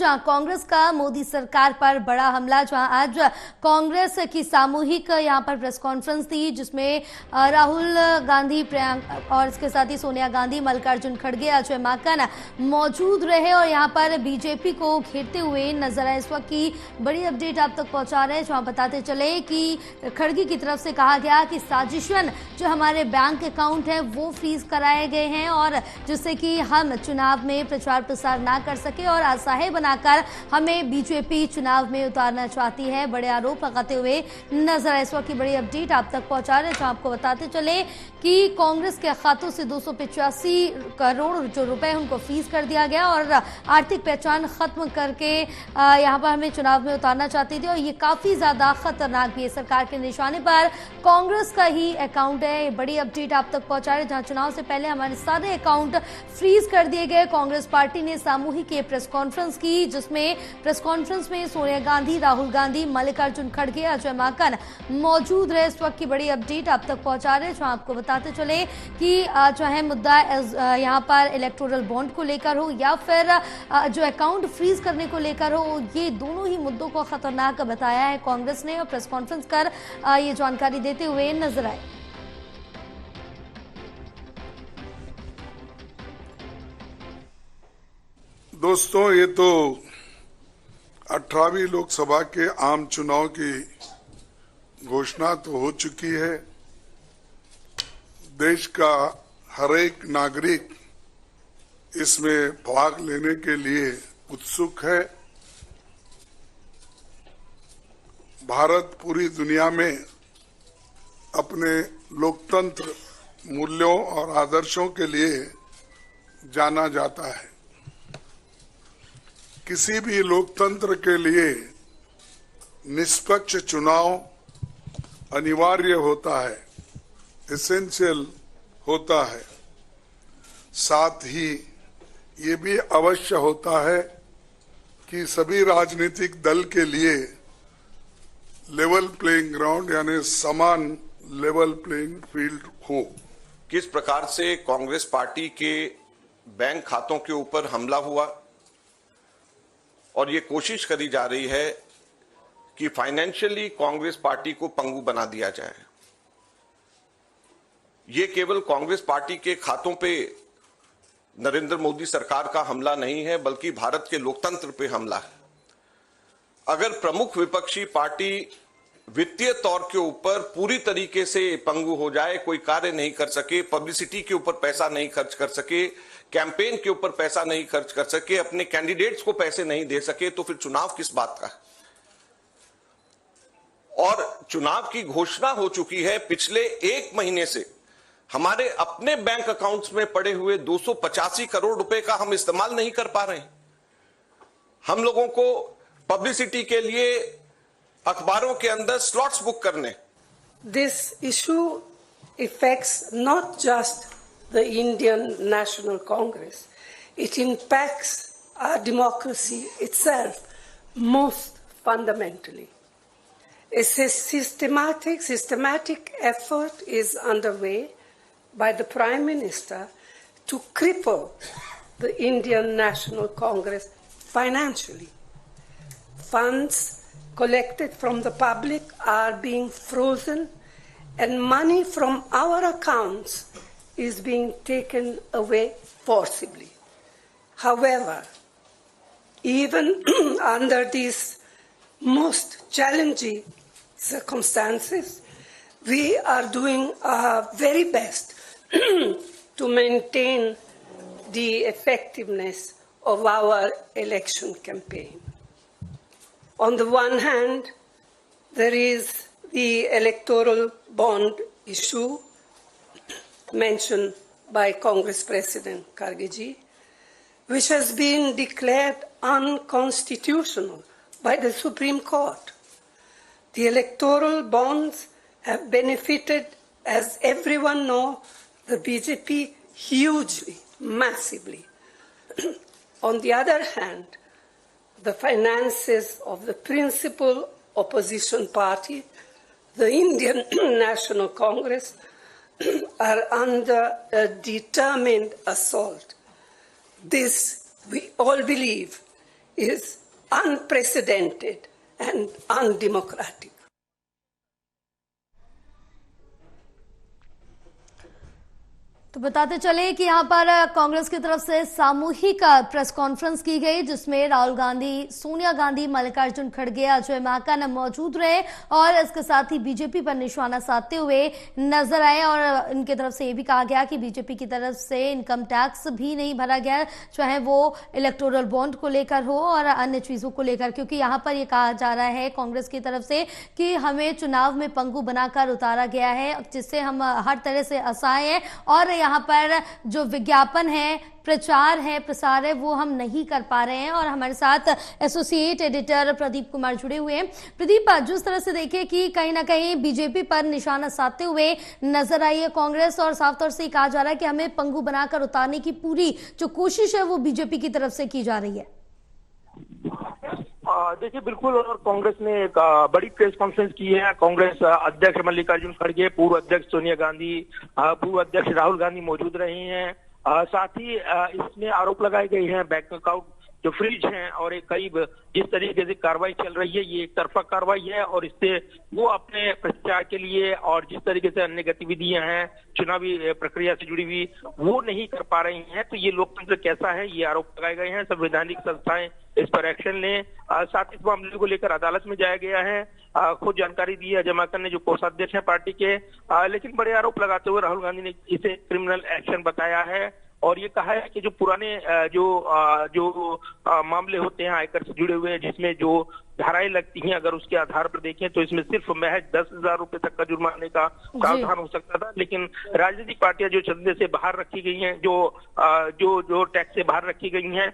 जहां कांग्रेस का मोदी सरकार पर बड़ा हमला, जहां आज कांग्रेस की सामूहिक यहां पर प्रेस कॉन्फ्रेंस थी जिसमें राहुल गांधी, प्रियंका और इसके साथ ही सोनिया गांधी, मल्लिकार्जुन खड़गे, अजय माकन मौजूद रहे और यहां पर बीजेपी को घेरते हुए नजर आए। इस वक्त की बड़ी अपडेट आप तक पहुंचा रहे हैं, जहां बताते चले कि खड़गे की तरफ से कहा गया कि साजिशन जो हमारे बैंक अकाउंट है वो फ्रीज कराए गए हैं और जिससे कि हम चुनाव में प्रचार प्रसार ना कर सके और असहाय बनाकर हमें बीजेपी चुनाव में उतारना चाहती है। बड़े आरोप लगाते हुए नजर आए। इस वक्त की बड़ी अपडेट आप तक पहुंचा रहे हैं, जहां आपको बताते चले कि कांग्रेस के खातों से 285 करोड़ जो रुपए उनको फ्रीज कर दिया गया और आर्थिक पहचान खत्म करके यहां पर हमें चुनाव में उतारना चाहती थी और ये काफी ज्यादा खतरनाक भी है। सरकार के निशाने पर कांग्रेस का ही अकाउंट है। बड़ी अपडेट आप तक पहुंचा रहे, जहां चुनाव से पहले हमारे सारे अकाउंट फ्रीज कर दिए गए। कांग्रेस पार्टी ने सामूहिक प्रेस कॉन्फ्रेंस की, जिसमें प्रेस कॉन्फ्रेंस में सोनिया गांधी, राहुल गांधी, मल्लिकार्जुन खड़गे, अजय माकन मौजूद रहे। इस वक्त की बड़ी अपडेट आप तक पहुंचा रहे हैं, जहां आपको बताते चले कि चाहे मुद्दा यहां पर इलेक्टोरल बॉन्ड को लेकर हो या फिर जो अकाउंट फ्रीज करने को लेकर हो, ये दोनों ही मुद्दों को खतरनाक बताया है कांग्रेस ने और प्रेस कॉन्फ्रेंस कर ये जानकारी देते हुए नजर आए। दोस्तों, ये तो 18वीं लोकसभा के आम चुनाव की घोषणा तो हो चुकी है। देश का हर एक नागरिक इसमें भाग लेने के लिए उत्सुक है। भारत पूरी दुनिया में अपने लोकतंत्र मूल्यों और आदर्शों के लिए जाना जाता है। किसी भी लोकतंत्र के लिए निष्पक्ष चुनाव अनिवार्य होता है, एसेंशियल होता है। साथ ही ये भी अवश्य होता है कि सभी राजनीतिक दल के लिए लेवल प्लेइंग ग्राउंड यानी समान लेवल प्लेइंग फील्ड हो। किस प्रकार से कांग्रेस पार्टी के बैंक खातों के ऊपर हमला हुआ और ये कोशिश करी जा रही है कि फाइनेंशियली कांग्रेस पार्टी को पंगु बना दिया जाए। ये केवल कांग्रेस पार्टी के खातों पे नरेंद्र मोदी सरकार का हमला नहीं है, बल्कि भारत के लोकतंत्र पे हमला है। अगर प्रमुख विपक्षी पार्टी वित्तीय तौर के ऊपर पूरी तरीके से पंगु हो जाए, कोई कार्य नहीं कर सके, पब्लिसिटी के ऊपर पैसा नहीं खर्च कर सके, कैंपेन के ऊपर पैसा नहीं खर्च कर सके, अपने कैंडिडेट्स को पैसे नहीं दे सके, तो फिर चुनाव किस बात का है। और चुनाव की घोषणा हो चुकी है। पिछले एक महीने से हमारे अपने बैंक अकाउंट्स में पड़े हुए 285 करोड़ रुपए का हम इस्तेमाल नहीं कर पा रहे हैं। हम लोगों को पब्लिसिटी के लिए अखबारों के अंदर स्लॉट्स बुक करने। This issue affects not just the Indian National Congress. It impacts our democracy itself most fundamentally. A systematic effort is underway by the Prime Minister to cripple the Indian National Congress financially. Funds collected from the public are being frozen and money from our accounts is being taken away forcibly. However, even under these most challenging circumstances, we are doing our very best to maintain the effectiveness of our election campaign. On the one hand, there is the electoral bond issue mentioned by Congress President Kharge, which has been declared unconstitutional by the Supreme Court. The electoral bonds have benefited, as everyone knows, the BJP hugely, massively. On the other hand, the finances of the principal opposition party, the Indian National Congress, are under a determined assault. This, we all believe, is unprecedented and undemocratic. तो बताते चले कि यहाँ पर कांग्रेस की तरफ से सामूहिक प्रेस कॉन्फ्रेंस की गई, जिसमें राहुल गांधी, सोनिया गांधी, मल्लिकार्जुन खड़गे, अजय माकन मौजूद रहे और इसके साथ ही बीजेपी पर निशाना साधते हुए नजर आए। और इनकी तरफ से ये भी कहा गया कि बीजेपी की तरफ से इनकम टैक्स भी नहीं भरा गया, चाहे वो इलेक्टोरल बॉन्ड को लेकर हो और अन्य चीजों को लेकर, क्योंकि यहाँ पर ये कहा जा रहा है कांग्रेस की तरफ से कि हमें चुनाव में पंगु बनाकर उतारा गया है, जिससे हम हर तरह से असहाय हैं और यहाँ पर जो विज्ञापन है, प्रचार है, प्रसार है, वो हम नहीं कर पा रहे हैं। और हमारे साथ एसोसिएट एडिटर प्रदीप कुमार जुड़े हुए हैं। प्रदीप, जिस तरह से देखें कि कहीं ना कहीं बीजेपी पर निशाना साधते हुए नजर आई है कांग्रेस और साफ तौर से कहा जा रहा है कि हमें पंगु बनाकर उतारने की पूरी जो कोशिश है वो बीजेपी की तरफ से की जा रही है। देखिए, बिल्कुल, और कांग्रेस ने एक बड़ी प्रेस कॉन्फ्रेंस की है। कांग्रेस अध्यक्ष मल्लिकार्जुन खड़गे, पूर्व अध्यक्ष सोनिया गांधी, पूर्व अध्यक्ष राहुल गांधी मौजूद रहे हैं। साथ ही इसमें आरोप लगाए गए हैं बैंक अकाउंट जो फ्रीज हैं और एक करीब जिस तरीके से कार्रवाई चल रही है ये एक तरफा कार्रवाई है और इससे वो अपने प्रचार के लिए और जिस तरीके से अन्य गतिविधियां हैं चुनावी प्रक्रिया से जुड़ी हुई वो नहीं कर पा रही हैं। तो ये लोकतंत्र कैसा है, ये आरोप लगाए गए हैं। संवैधानिक संस्थाएं इस पर एक्शन लें। साथ ही इस मामले को लेकर अदालत में जाया गया है। खुद जानकारी दी है अजय माकन ने, जो कोषाध्यक्ष है पार्टी के, लेकिन बड़े आरोप लगाते हुए राहुल गांधी ने इसे क्रिमिनल एक्शन बताया है और ये कहा है कि जो पुराने जो मामले होते हैं आयकर से जुड़े हुए, जिसमें जो धाराएं लगती हैं, अगर उसके आधार पर देखें तो इसमें सिर्फ महज 10,000 रुपए तक का जुर्माने का प्रावधान हो सकता था। लेकिन राजनीतिक पार्टियां जो चंदे से बाहर रखी गई हैं, जो टैक्स से बाहर रखी गई हैं,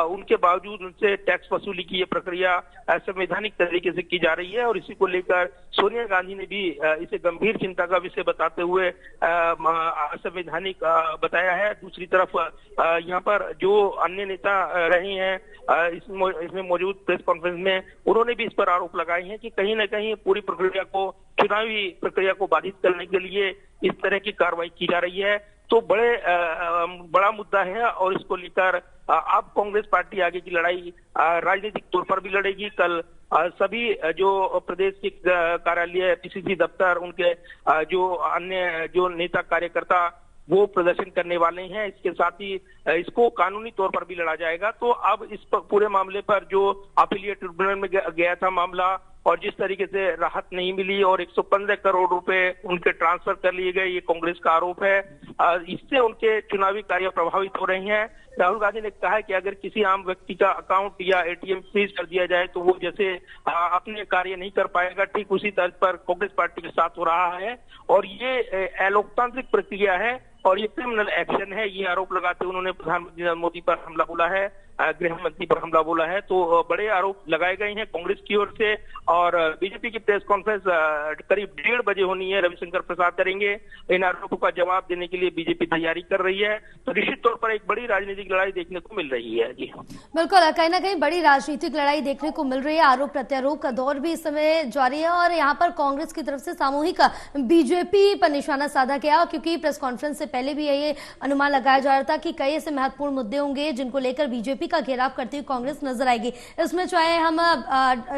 उनके बावजूद उनसे टैक्स वसूली की ये प्रक्रिया असंवैधानिक तरीके से की जा रही है और इसी को लेकर सोनिया गांधी ने भी इसे गंभीर चिंता का विषय बताते हुए असंवैधानिक बताया है। दूसरी तरफ यहाँ पर जो अन्य नेता रहे हैं इसमें मौजूद प्रेस कॉन्फ्रेंस में, उन्होंने भी इस पर आरोप लगाए हैं कि कहीं ना कहीं पूरी प्रक्रिया को, चुनावी प्रक्रिया को बाधित करने के लिए इस तरह की कार्रवाई की जा रही है। तो बड़ा मुद्दा है और इसको लेकर अब कांग्रेस पार्टी आगे की लड़ाई राजनीतिक तौर पर भी लड़ेगी। कल सभी जो प्रदेश के कार्यालय, पीसीसी दफ्तर, उनके जो अन्य जो नेता कार्यकर्ता वो प्रदर्शन करने वाले हैं। इसके साथ ही इसको कानूनी तौर पर भी लड़ा जाएगा। तो अब इस पूरे मामले पर जो अपीलीट ट्रिब्यूनल में गया था मामला और जिस तरीके से राहत नहीं मिली और 115 करोड़ रुपए उनके ट्रांसफर कर लिए गए, ये कांग्रेस का आरोप है। इससे उनके चुनावी कार्य प्रभावित हो रहे हैं। राहुल गांधी ने कहा है कि अगर किसी आम व्यक्ति का अकाउंट या एटीएम फ्रीज कर दिया जाए तो वो जैसे अपने कार्य नहीं कर पाएगा, ठीक उसी तर्ज पर कांग्रेस पार्टी के साथ हो रहा है और ये अलोकतांत्रिक प्रक्रिया है और ये क्रिमिनल एक्शन है। ये आरोप लगाते उन्होंने प्रधानमंत्री नरेंद्र मोदी पर हमला बोला है, गृह मंत्री पर हमला बोला है। तो बड़े आरोप लगाए गए हैं कांग्रेस की ओर से और बीजेपी की प्रेस कॉन्फ्रेंस करीब 1:30 बजे होनी है। रविशंकर प्रसाद करेंगे। इन आरोपों का जवाब देने के लिए बीजेपी तैयारी कर रही है। तो निश्चित तौर पर एक बड़ी राजनीतिक लड़ाई देखने को मिल रही है। जी बिल्कुल, कहीं ना कहीं बड़ी राजनीतिक लड़ाई देखने को मिल रही है। आरोप प्रत्यारोप का दौर भी इस समय जारी है और यहाँ पर कांग्रेस की तरफ से सामूहिक बीजेपी पर निशाना साधा गया, क्योंकि प्रेस कॉन्फ्रेंस से पहले भी ये अनुमान लगाया जा रहा था कि कई ऐसे महत्वपूर्ण मुद्दे होंगे जिनको लेकर बीजेपी का घेराव करती हुई कांग्रेस नजर आएगी। इसमें चाहे हम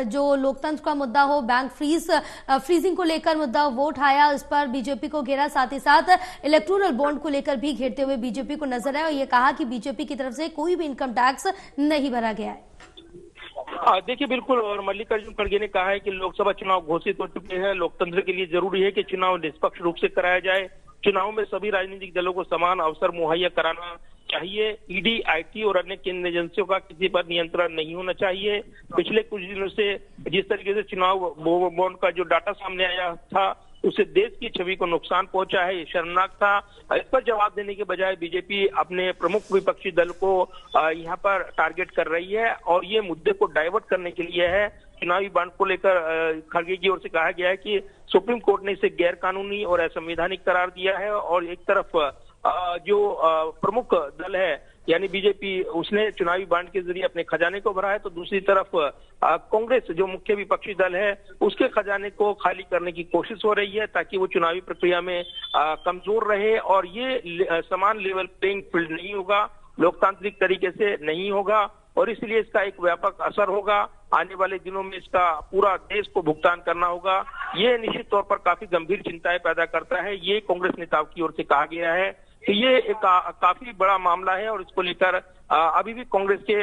जो लोकतंत्र का मुद्दा हो, बैंक फ्रीजिंग को लेकर मुद्दा, वोट आया, इस पर बीजेपी को घेरा, साथ ही साथ इलेक्टोरल बॉन्ड को लेकर भी घेरते हुए बीजेपी को नजर आया और ये कहा कि बीजेपी की तरफ से कोई भी इनकम टैक्स नहीं भरा गया है। देखिए, बिल्कुल, और मल्लिकार्जुन खड़गे ने कहा है कि लोकसभा चुनाव घोषित हो चुके हैं। लोकतंत्र के लिए जरूरी है कि चुनाव निष्पक्ष रूप से कराया जाए। चुनाव में सभी राजनीतिक दलों को समान अवसर मुहैया कराना चाहिए। ईडी, आईटी और अन्य केंद्रीय एजेंसियों का किसी पर नियंत्रण नहीं होना चाहिए। पिछले कुछ दिनों से जिस तरीके से चुनाव बॉन्ड का जो डाटा सामने आया था उससे देश की छवि को नुकसान पहुंचा है, ये शर्मनाक था। इस पर जवाब देने के बजाय बीजेपी अपने प्रमुख विपक्षी दल को यहाँ पर टारगेट कर रही है और ये मुद्दे को डाइवर्ट करने के लिए है। चुनावी बॉन्ड को लेकर खड़गे की ओर से कहा गया है कि सुप्रीम कोर्ट ने इसे गैर कानूनी और असंवैधानिक करार दिया है और एक तरफ जो प्रमुख दल है यानी बीजेपी, उसने चुनावी बांड के जरिए अपने खजाने को भरा है, तो दूसरी तरफ कांग्रेस जो मुख्य विपक्षी दल है उसके खजाने को खाली करने की कोशिश हो रही है ताकि वो चुनावी प्रक्रिया में कमजोर रहे और ये समान लेवल प्लेइंग फील्ड नहीं होगा, लोकतांत्रिक तरीके से नहीं होगा। और इसलिए इसका एक व्यापक असर होगा। आने वाले दिनों में इसका पूरा देश को भुगतान करना होगा। ये निश्चित तौर पर काफी गंभीर चिंताएं पैदा करता है। ये कांग्रेस नेताओं की ओर से कहा गया है कि ये एक काफी बड़ा मामला है और इसको लेकर अभी भी कांग्रेस के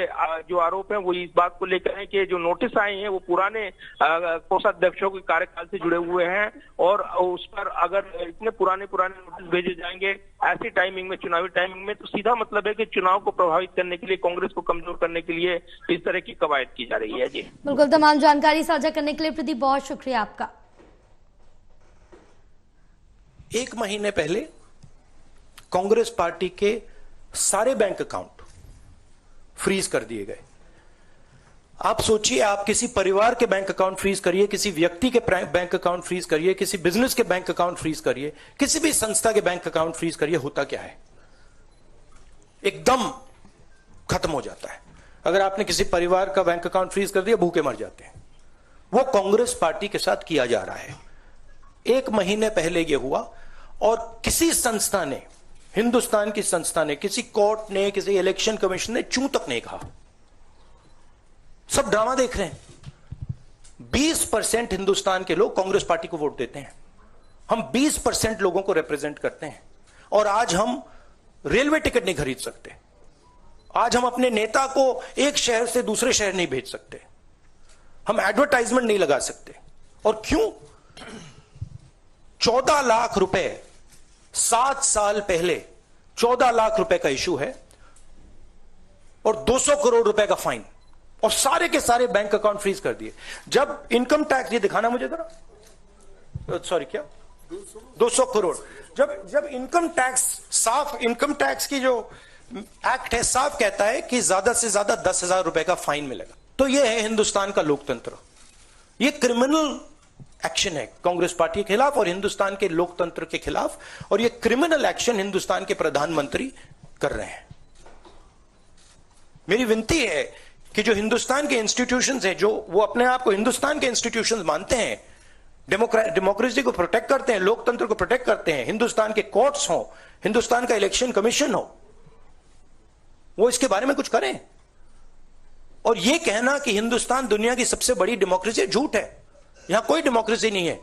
जो आरोप हैं वो इस बात को लेकर है कि जो नोटिस आए हैं वो पुराने कोषाध्यक्षों के कार्यकाल से जुड़े हुए हैं और उस पर अगर इतने पुराने नोटिस भेजे जाएंगे ऐसी टाइमिंग में, चुनावी टाइमिंग में, तो सीधा मतलब है कि चुनाव को प्रभावित करने के लिए, कांग्रेस को कमजोर करने के लिए इस तरह की कवायद की जा रही है। जी बिल्कुल, तमाम जानकारी साझा करने के लिए प्रदीप बहुत शुक्रिया आपका। एक महीने पहले कांग्रेस पार्टी के सारे बैंक अकाउंट फ्रीज कर दिए गए। आप सोचिए, आप किसी परिवार के बैंक अकाउंट फ्रीज करिए, किसी व्यक्ति के बैंक अकाउंट फ्रीज करिए, किसी बिजनेस के बैंक अकाउंट फ्रीज करिए, किसी भी संस्था के बैंक अकाउंट फ्रीज करिए, होता क्या है? एकदम खत्म हो जाता है। अगर आपने किसी परिवार का बैंक अकाउंट फ्रीज कर दिया, भूखे मर जाते हैं। वो कांग्रेस पार्टी के साथ किया जा रहा है। एक महीने पहले यह हुआ और किसी संस्था ने, हिंदुस्तान की संस्था ने, किसी कोर्ट ने, किसी इलेक्शन कमीशन ने चूं तक नहीं कहा। सब ड्रामा देख रहे हैं। 20% हिंदुस्तान के लोग कांग्रेस पार्टी को वोट देते हैं। हम 20% लोगों को रिप्रेजेंट करते हैं और आज हम रेलवे टिकट नहीं खरीद सकते। आज हम अपने नेता को एक शहर से दूसरे शहर नहीं भेज सकते। हम एडवर्टाइजमेंट नहीं लगा सकते। और क्यों? 14 लाख रुपए 7 साल पहले 14 लाख रुपए का इशू है और 200 करोड़ रुपए का फाइन, और सारे के सारे बैंक अकाउंट फ्रीज कर दिए। जब इनकम टैक्स, ये दिखाना मुझे जरा, सॉरी क्या 200 करोड़, जब इनकम टैक्स, साफ इनकम टैक्स की जो एक्ट है साफ कहता है कि ज्यादा से ज्यादा 10,000 रुपए का फाइन मिलेगा। तो यह है हिंदुस्तान का लोकतंत्र। यह क्रिमिनल एक्शन है कांग्रेस पार्टी के खिलाफ और हिंदुस्तान के लोकतंत्र के खिलाफ, और यह क्रिमिनल एक्शन हिंदुस्तान के प्रधानमंत्री कर रहे हैं। मेरी विनती है कि जो हिंदुस्तान के इंस्टीट्यूशंस हैं, जो वो अपने आप को हिंदुस्तान के इंस्टीट्यूशंस मानते हैं, डेमोक्रेसी को प्रोटेक्ट करते हैं, लोकतंत्र को प्रोटेक्ट करते हैं, हिंदुस्तान के कोर्ट्स हो, हिंदुस्तान का इलेक्शन कमीशन हो, वो इसके बारे में कुछ करें। और यह कहना कि हिंदुस्तान दुनिया की सबसे बड़ी डेमोक्रेसी, झूठ है। यहां कोई डेमोक्रेसी नहीं है।